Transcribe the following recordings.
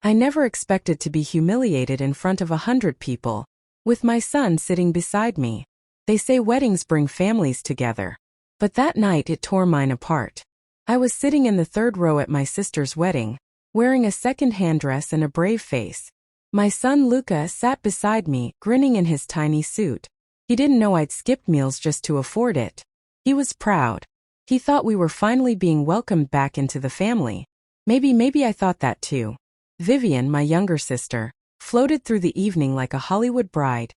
I never expected to be humiliated in front of 100 people, with my son sitting beside me. They say weddings bring families together. But that night it tore mine apart. I was sitting in the third row at my sister's wedding, wearing a second-hand dress and a brave face. My son Luca sat beside me, grinning in his tiny suit. He didn't know I'd skipped meals just to afford it. He was proud. He thought we were finally being welcomed back into the family. Maybe I thought that too. Vivian, my younger sister, floated through the evening like a Hollywood bride.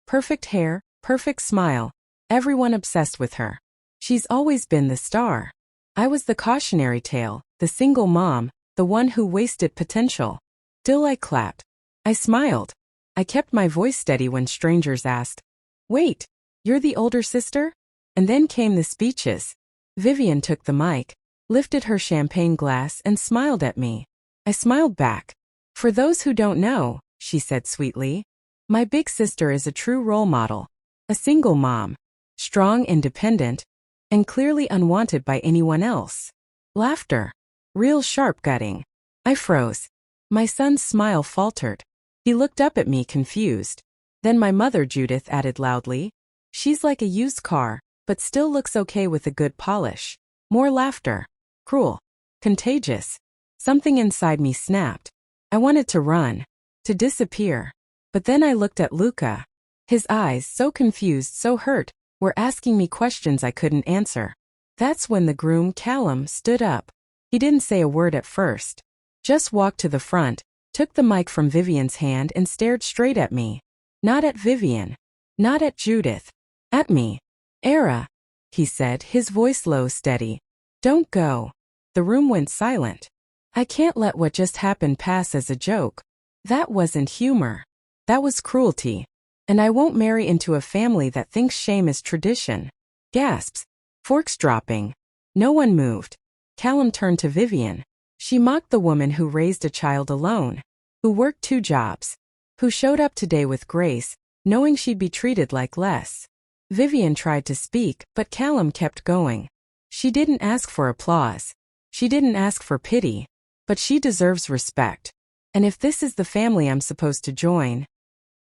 Perfect hair, perfect smile, everyone obsessed with her. She's always been the star. I was the cautionary tale, the single mom, the one who wasted potential. Still I clapped. I smiled. I kept my voice steady when strangers asked, "Wait, you're the older sister?" And then came the speeches. Vivian took the mic, lifted her champagne glass and smiled at me. I smiled back. "For those who don't know," she said sweetly, "my big sister is a true role model. A single mom. Strong, independent, and clearly unwanted by anyone else." Laughter. Real sharp gutting. I froze. My son's smile faltered. He looked up at me confused. Then my mother Judith added loudly, "She's like a used car, but still looks okay with a good polish." More laughter. Cruel. Contagious. Something inside me snapped. I wanted to run. To disappear. But then I looked at Luca. His eyes, so confused, so hurt, were asking me questions I couldn't answer. That's when the groom, Callum, stood up. He didn't say a word at first. Just walked to the front, took the mic from Vivian's hand and stared straight at me. Not at Vivian. Not at Judith. At me. "Era," he said, his voice low, steady. "Don't go." The room went silent. I can't let what just happened pass as a joke. That wasn't humor. That was cruelty. And I won't marry into a family that thinks shame is tradition. Gasps. Forks dropping. No one moved. Callum turned to Vivian. She mocked the woman who raised a child alone, who worked 2 jobs, who showed up today with grace, knowing she'd be treated like less. Vivian tried to speak, but Callum kept going. She didn't ask for applause. She didn't ask for pity. But she deserves respect. And if this is the family I'm supposed to join,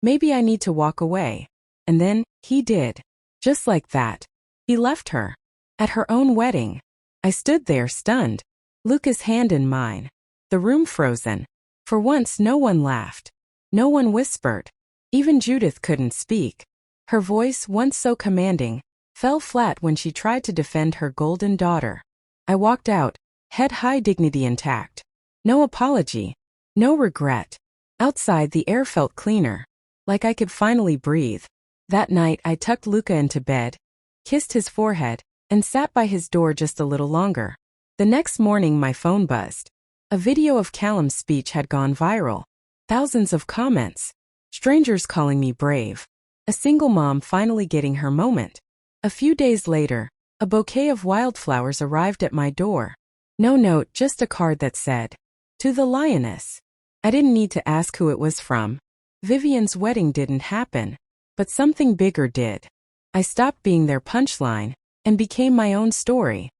maybe I need to walk away. And then, he did. Just like that. He left her. At her own wedding. I stood there stunned. Luca's hand in mine. The room frozen. For once no one laughed. No one whispered. Even Judith couldn't speak. Her voice, once so commanding, fell flat when she tried to defend her golden daughter. I walked out, head high, dignity intact. No apology. No regret. Outside the air felt cleaner. Like I could finally breathe. That night I tucked Luca into bed, kissed his forehead, and sat by his door just a little longer. The next morning my phone buzzed. A video of Callum's speech had gone viral. Thousands of comments. Strangers calling me brave. A single mom finally getting her moment. A few days later, a bouquet of wildflowers arrived at my door. No note, just a card that said, "To the lioness." I didn't need to ask who it was from. Vivian's wedding didn't happen. But something bigger did. I stopped being their punchline and became my own story.